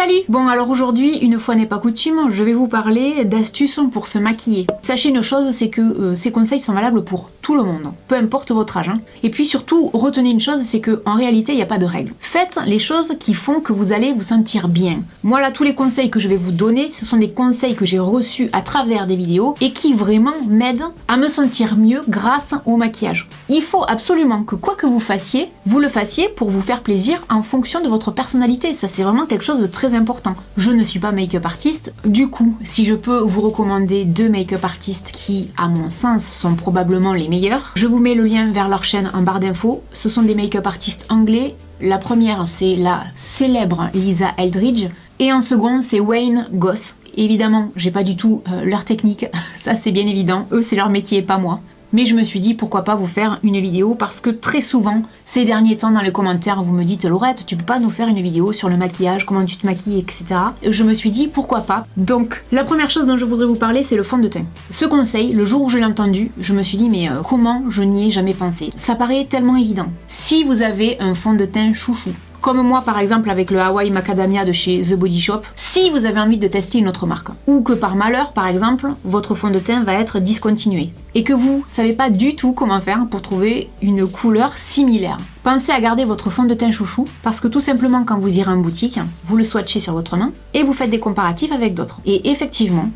Salut! Bon alors aujourd'hui, une fois n'est pas coutume, je vais vous parler d'astuces pour se maquiller. Sachez une chose, c'est que ces conseils sont valables pour tout le monde, peu importe votre âge. Et puis surtout, retenez une chose, c'est qu'en réalité, il n'y a pas de règles. Faites les choses qui font que vous allez vous sentir bien. Moi là, tous les conseils que je vais vous donner, ce sont des conseils que j'ai reçus à travers des vidéos et qui vraiment m'aident à me sentir mieux grâce au maquillage. Il faut absolument que quoi que vous fassiez, vous le fassiez pour vous faire plaisir en fonction de votre personnalité. Ça, c'est vraiment quelque chose de très important. Je ne suis pas make-up artiste, du coup, si je peux vous recommander deux make-up artistes qui, à mon sens, sont probablement les meilleurs, je vous mets le lien vers leur chaîne en barre d'infos. Ce sont des make-up artistes anglais. La première, c'est la célèbre Lisa Eldridge, et en second, c'est Wayne Goss. Évidemment, j'ai pas du tout leur technique, ça c'est bien évident, eux c'est leur métier, pas moi. Mais je me suis dit pourquoi pas vous faire une vidéo parce que très souvent, ces derniers temps dans les commentaires, vous me dites Laurette, tu peux pas nous faire une vidéo sur le maquillage, comment tu te maquilles, etc. Et je me suis dit pourquoi pas. Donc la première chose dont je voudrais vous parler, c'est le fond de teint. Ce conseil, le jour où je l'ai entendu, je me suis dit mais comment je n'y ai jamais pensé? Ça paraît tellement évident. Si vous avez un fond de teint chouchou, comme moi par exemple avec le Hawaii Macadamia de chez The Body Shop, si vous avez envie de tester une autre marque, ou que par malheur par exemple, votre fond de teint va être discontinué, et que vous savez pas du tout comment faire pour trouver une couleur similaire, pensez à garder votre fond de teint chouchou, parce que tout simplement quand vous irez en boutique, vous le swatchez sur votre main, et vous faites des comparatifs avec d'autres. Et effectivement,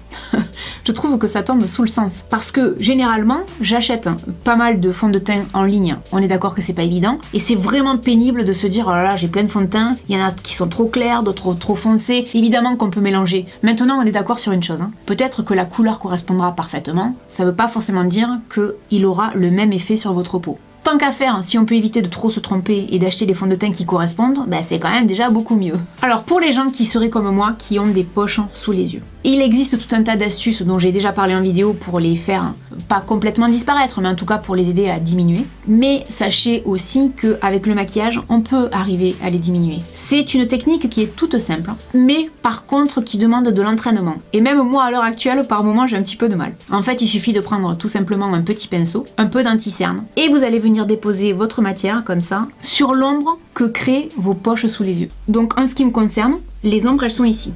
je trouve que ça tombe sous le sens, parce que généralement, j'achète pas mal de fonds de teint en ligne, on est d'accord que c'est pas évident, et c'est vraiment pénible de se dire oh là là, j'ai plein de fonds de teint, il y en a qui sont trop clairs, d'autres trop foncés, évidemment qu'on peut mélanger. Maintenant on est d'accord sur une chose, peut-être que la couleur correspondra parfaitement, ça veut pas forcément dire qu'il aura le même effet sur votre peau. Tant qu'à faire, si on peut éviter de trop se tromper et d'acheter des fonds de teint qui correspondent, c'est quand même déjà beaucoup mieux. Alors pour les gens qui seraient comme moi, qui ont des poches sous les yeux, il existe tout un tas d'astuces dont j'ai déjà parlé en vidéo pour les faire pas complètement disparaître, mais en tout cas pour les aider à diminuer. Mais sachez aussi qu'avec le maquillage, on peut arriver à les diminuer. C'est une technique qui est toute simple, mais par contre qui demande de l'entraînement. Et même moi à l'heure actuelle, par moment j'ai un petit peu de mal. En fait, il suffit de prendre tout simplement un petit pinceau, un peu d'anti-cerne, et vous allez venir déposer votre matière comme ça sur l'ombre que créent vos poches sous les yeux. Donc en ce qui me concerne, les ombres elles sont ici.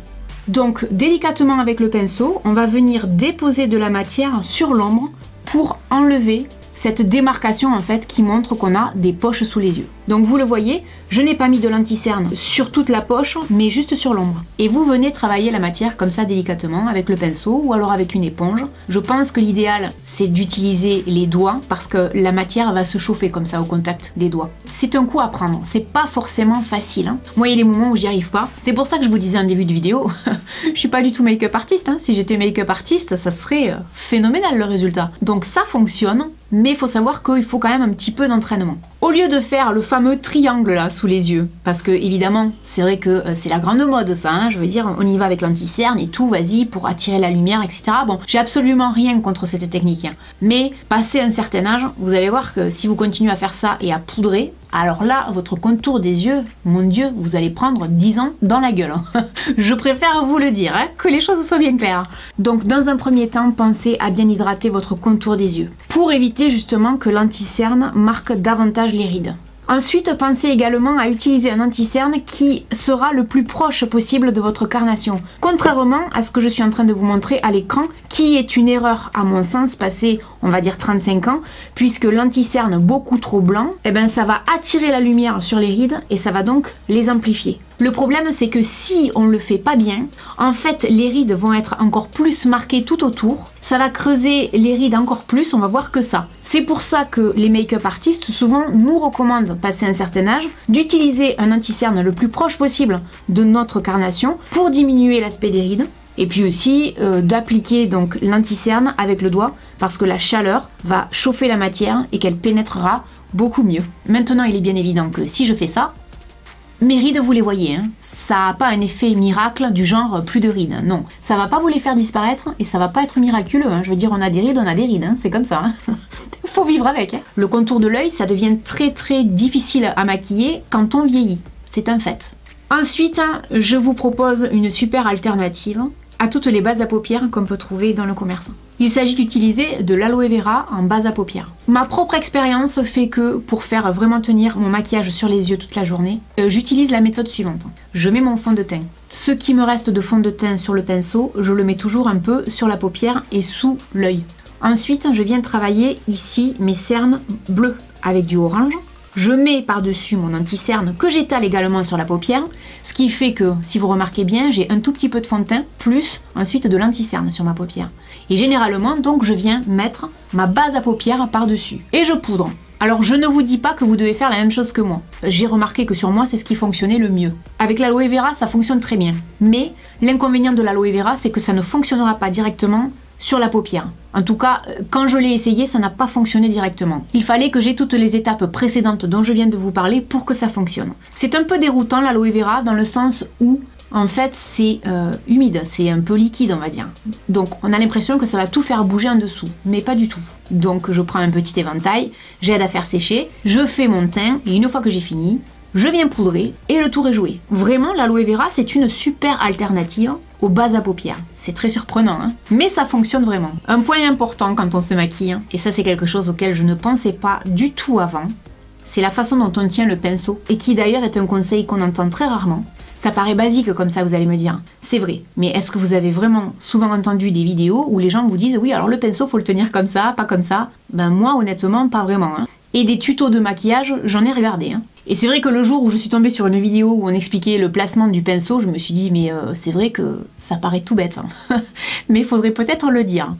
Donc délicatement avec le pinceau, on va venir déposer de la matière sur l'ombre pour enlever cette démarcation en fait qui montre qu'on a des poches sous les yeux. Donc vous le voyez, je n'ai pas mis de l'anti-cerne sur toute la poche, mais juste sur l'ombre. Et vous venez travailler la matière comme ça délicatement avec le pinceau ou alors avec une éponge. Je pense que l'idéal c'est d'utiliser les doigts parce que la matière va se chauffer comme ça au contact des doigts. C'est un coup à prendre, c'est pas forcément facile. Moi il y a des moments où j'y arrive pas. C'est pour ça que je vous disais en début de vidéo, je suis pas du tout make-up artiste. Si j'étais make-up artiste, ça serait phénoménal le résultat. Donc ça fonctionne, mais il faut savoir qu'il faut quand même un petit peu d'entraînement. Au lieu de faire le fameux triangle là sous les yeux, parce que évidemment c'est vrai que c'est la grande mode ça, je veux dire on y va avec l'anti-cerne et tout, vas-y pour attirer la lumière etc. Bon, j'ai absolument rien contre cette technique, mais passé un certain âge, vous allez voir que si vous continuez à faire ça et à poudrer, alors là, votre contour des yeux, mon Dieu, vous allez prendre 10 ans dans la gueule. Je préfère vous le dire, que les choses soient bien claires. Donc dans un premier temps, pensez à bien hydrater votre contour des yeux, pour éviter justement que l'anti-cerne marque davantage les rides. Ensuite, pensez également à utiliser un anti-cerne qui sera le plus proche possible de votre carnation. Contrairement à ce que je suis en train de vous montrer à l'écran, qui est une erreur à mon sens passé, on va dire 35 ans, puisque l'anti-cerne beaucoup trop blanc, ça va attirer la lumière sur les rides et ça va donc les amplifier. Le problème c'est que si on le fait pas bien, en fait les rides vont être encore plus marquées tout autour, ça va creuser les rides encore plus, on va voir que ça. C'est pour ça que les make-up artistes souvent nous recommandent, passé un certain âge, d'utiliser un anti-cerne le plus proche possible de notre carnation pour diminuer l'aspect des rides, et puis aussi d'appliquer donc l'anti-cerne avec le doigt parce que la chaleur va chauffer la matière et qu'elle pénétrera beaucoup mieux. Maintenant il est bien évident que si je fais ça, mes rides vous les voyez, ça n'a pas un effet miracle du genre plus de rides, non. Ça va pas vous les faire disparaître et ça va pas être miraculeux, je veux dire on a des rides, c'est comme ça. Faut vivre avec. Le contour de l'œil, ça devient très très difficile à maquiller quand on vieillit, c'est un fait. Ensuite, je vous propose une super alternative à toutes les bases à paupières qu'on peut trouver dans le commerce. Il s'agit d'utiliser de l'aloe vera en base à paupières. Ma propre expérience fait que pour faire vraiment tenir mon maquillage sur les yeux toute la journée, j'utilise la méthode suivante. Je mets mon fond de teint Ce qui me reste de fond de teint sur le pinceau, je le mets toujours un peu sur la paupière et sous l'œil. Ensuite, je viens travailler ici mes cernes bleues avec du orange. Je mets par-dessus mon anti-cerne que j'étale également sur la paupière, ce qui fait que, si vous remarquez bien, j'ai un tout petit peu de fond de teint, plus ensuite de l'anti-cerne sur ma paupière. Et généralement, donc, je viens mettre ma base à paupières par-dessus. Et je poudre. Alors, je ne vous dis pas que vous devez faire la même chose que moi. J'ai remarqué que sur moi, c'est ce qui fonctionnait le mieux. Avec l'aloe vera, ça fonctionne très bien. Mais l'inconvénient de l'aloe vera, c'est que ça ne fonctionnera pas directement sur la paupière. En tout cas, quand je l'ai essayé, ça n'a pas fonctionné directement. Il fallait que j'ai toutes les étapes précédentes dont je viens de vous parler pour que ça fonctionne. C'est un peu déroutant l'aloe vera dans le sens où, en fait, c'est humide, c'est un peu liquide, on va dire. Donc, on a l'impression que ça va tout faire bouger en dessous, mais pas du tout. Donc, je prends un petit éventail, j'aide à faire sécher, je fais mon teint, et une fois que j'ai fini, je viens poudrer et le tour est joué. Vraiment, l'aloe vera, c'est une super alternative aux bases à paupières. C'est très surprenant, hein, mais ça fonctionne vraiment. Un point important quand on se maquille, hein, et ça c'est quelque chose auquel je ne pensais pas du tout avant, c'est la façon dont on tient le pinceau, et qui d'ailleurs est un conseil qu'on entend très rarement. Ça paraît basique comme ça, vous allez me dire. C'est vrai, mais est-ce que vous avez vraiment souvent entendu des vidéos où les gens vous disent « Oui, alors le pinceau, faut le tenir comme ça, pas comme ça ». Ben moi, honnêtement, pas vraiment. Hein. Et des tutos de maquillage, j'en ai regardé. Hein. Et c'est vrai que le jour où je suis tombée sur une vidéo où on expliquait le placement du pinceau, je me suis dit « Mais c'est vrai que ça paraît tout bête. Hein. » Mais il faudrait peut-être le dire.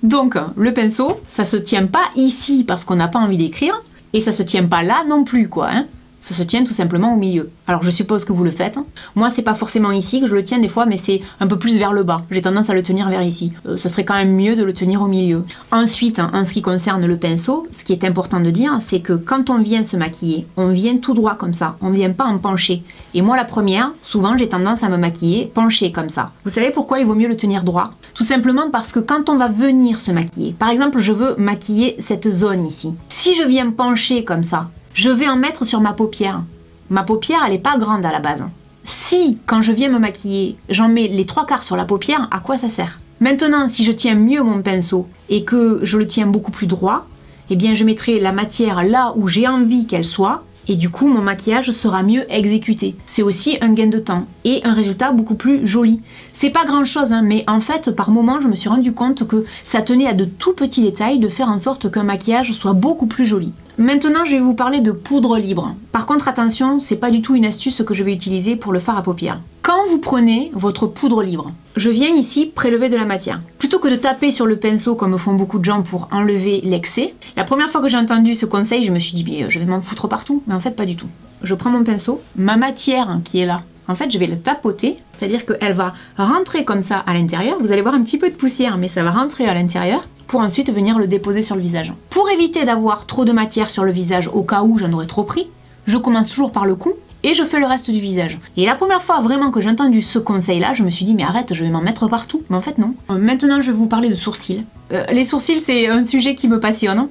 Donc, le pinceau, ça se tient pas ici parce qu'on n'a pas envie d'écrire, et ça se tient pas là non plus, quoi. Hein. Ça se tient tout simplement au milieu. Alors je suppose que vous le faites. Moi c'est pas forcément ici que je le tiens des fois, mais c'est un peu plus vers le bas. J'ai tendance à le tenir vers ici. Ça serait quand même mieux de le tenir au milieu. Ensuite, en ce qui concerne le pinceau, ce qui est important de dire, c'est que quand on vient se maquiller, on vient tout droit comme ça. On vient pas en penché. Et moi la première, souvent j'ai tendance à me maquiller penché comme ça. Vous savez pourquoi il vaut mieux le tenir droit? Tout simplement parce que quand on va venir se maquiller, par exemple je veux maquiller cette zone ici. Si je viens pencher comme ça, je vais en mettre sur ma paupière. Ma paupière, elle n'est pas grande à la base. Si, quand je viens me maquiller, j'en mets les 3/4 sur la paupière, à quoi ça sert? Maintenant, si je tiens mieux mon pinceau et que je le tiens beaucoup plus droit, eh bien je mettrai la matière là où j'ai envie qu'elle soit, et du coup mon maquillage sera mieux exécuté. C'est aussi un gain de temps et un résultat beaucoup plus joli. C'est pas grand chose, hein, mais en fait par moment je me suis rendu compte que ça tenait à de tout petits détails de faire en sorte qu'un maquillage soit beaucoup plus joli. Maintenant je vais vous parler de poudre libre. Par contre attention, c'est pas du tout une astuce que je vais utiliser pour le fard à paupières. Quand vous prenez votre poudre libre, je viens ici prélever de la matière. Plutôt que de taper sur le pinceau comme font beaucoup de gens pour enlever l'excès, la première fois que j'ai entendu ce conseil, je me suis dit mais je vais m'en foutre partout, mais en fait pas du tout. Je prends mon pinceau, ma matière qui est là, en fait je vais le tapoter, c'est-à-dire qu'elle va rentrer comme ça à l'intérieur, vous allez voir un petit peu de poussière mais ça va rentrer à l'intérieur pour ensuite venir le déposer sur le visage. Pour éviter d'avoir trop de matière sur le visage au cas où j'en aurais trop pris, je commence toujours par le cou et je fais le reste du visage. Et la première fois vraiment que j'ai entendu ce conseil-là, je me suis dit mais arrête, je vais m'en mettre partout. Mais en fait non. Maintenant je vais vous parler de sourcils. Les sourcils c'est un sujet qui me passionne,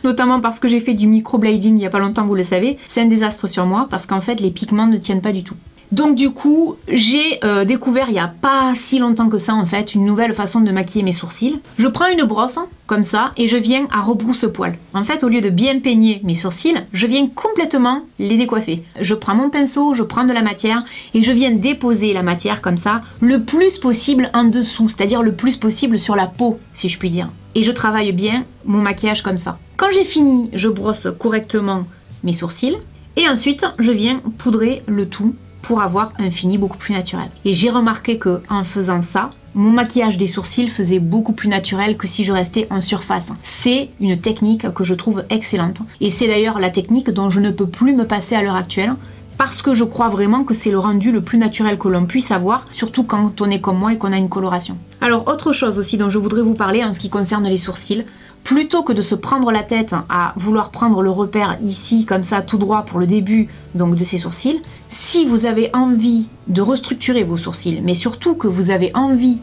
notamment parce que j'ai fait du microblading il y a pas longtemps, vous le savez. C'est un désastre sur moi parce qu'en fait les pigments ne tiennent pas du tout. Donc du coup, j'ai découvert il n'y a pas si longtemps que ça en fait, une nouvelle façon de maquiller mes sourcils. Je prends une brosse, comme ça, et je viens à rebrousse-poil. En fait, au lieu de bien peigner mes sourcils, je viens complètement les décoiffer. Je prends mon pinceau, je prends de la matière, et je viens déposer la matière comme ça, le plus possible en dessous, c'est-à-dire le plus possible sur la peau, si je puis dire. Et je travaille bien mon maquillage comme ça. Quand j'ai fini, je brosse correctement mes sourcils, et ensuite, je viens poudrer le tout pour avoir un fini beaucoup plus naturel. Et j'ai remarqué que en faisant ça, mon maquillage des sourcils faisait beaucoup plus naturel que si je restais en surface. C'est une technique que je trouve excellente. Et c'est d'ailleurs la technique dont je ne peux plus me passer à l'heure actuelle, parce que je crois vraiment que c'est le rendu le plus naturel que l'on puisse avoir, surtout quand on est comme moi et qu'on a une coloration. Alors autre chose aussi dont je voudrais vous parler en ce qui concerne les sourcils, plutôt que de se prendre la tête à vouloir prendre le repère ici comme ça tout droit pour le début donc de ces sourcils, si vous avez envie de restructurer vos sourcils, mais surtout que vous avez envie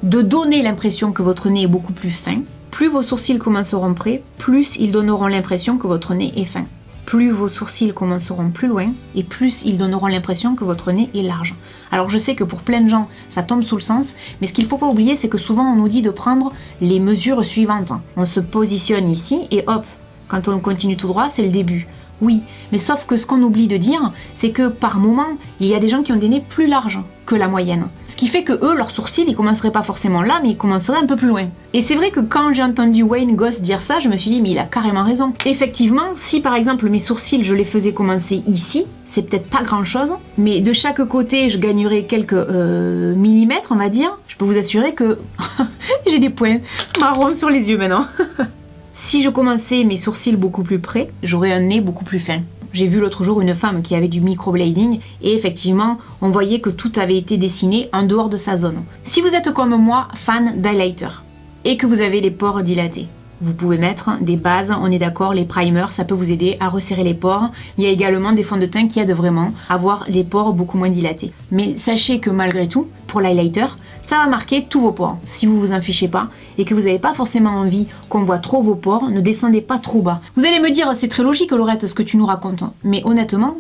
de donner l'impression que votre nez est beaucoup plus fin, plus vos sourcils commenceront près, plus ils donneront l'impression que votre nez est fin. Plus vos sourcils commenceront plus loin et plus ils donneront l'impression que votre nez est large. Alors je sais que pour plein de gens ça tombe sous le sens, mais ce qu'il ne faut pas oublier c'est que souvent on nous dit de prendre les mesures suivantes. On se positionne ici et hop, quand on continue tout droit c'est le début. Oui, mais sauf que ce qu'on oublie de dire, c'est que par moment, il y a des gens qui ont des nez plus larges que la moyenne. Ce qui fait que eux, leurs sourcils, ils commenceraient pas forcément là, mais ils commenceraient un peu plus loin. Et c'est vrai que quand j'ai entendu Wayne Goss dire ça, je me suis dit, mais il a carrément raison. Effectivement, si par exemple mes sourcils, je les faisais commencer ici, c'est peut-être pas grand chose, mais de chaque côté, je gagnerais quelques millimètres, on va dire. Je peux vous assurer que j'ai des points marrons sur les yeux maintenant. Si je commençais mes sourcils beaucoup plus près, j'aurais un nez beaucoup plus fin. J'ai vu l'autre jour une femme qui avait du microblading et effectivement, on voyait que tout avait été dessiné en dehors de sa zone. Si vous êtes comme moi, fan d'highlighter et que vous avez les pores dilatés, vous pouvez mettre des bases, on est d'accord, les primers, ça peut vous aider à resserrer les pores. Il y a également des fonds de teint qui aident vraiment à avoir les pores beaucoup moins dilatés. Mais sachez que malgré tout, pour l'highlighter, ça va marquer tous vos pores. Si vous vous en fichez pas et que vous n'avez pas forcément envie qu'on voit trop vos pores, ne descendez pas trop bas. Vous allez me dire, c'est très logique Laurette ce que tu nous racontes, mais honnêtement,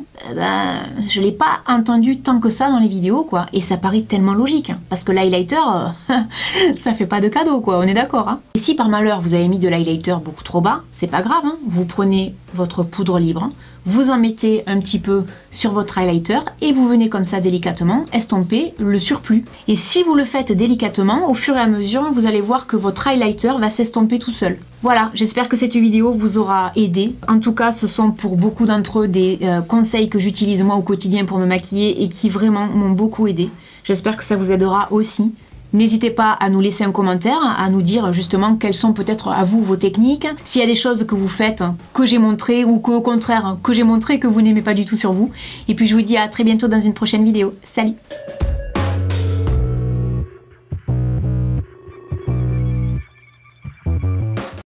je l'ai pas entendu tant que ça dans les vidéos quoi, et ça paraît tellement logique, parce que l'highlighter, ça fait pas de cadeau quoi, on est d'accord hein. Et si par malheur vous avez mis de l'highlighter beaucoup trop bas, c'est pas grave, hein. Vous prenez votre poudre libre, hein. Vous en mettez un petit peu sur votre highlighter et vous venez comme ça délicatement estomper le surplus. Et si vous le faites délicatement, au fur et à mesure, vous allez voir que votre highlighter va s'estomper tout seul. Voilà, j'espère que cette vidéo vous aura aidé. En tout cas, ce sont pour beaucoup d'entre eux des conseils que j'utilise moi au quotidien pour me maquiller et qui vraiment m'ont beaucoup aidé. J'espère que ça vous aidera aussi. N'hésitez pas à nous laisser un commentaire, à nous dire justement quelles sont peut-être à vous vos techniques, s'il y a des choses que vous faites que j'ai montré ou qu'au contraire que j'ai montré que vous n'aimez pas du tout sur vous. Et puis je vous dis à très bientôt dans une prochaine vidéo. Salut!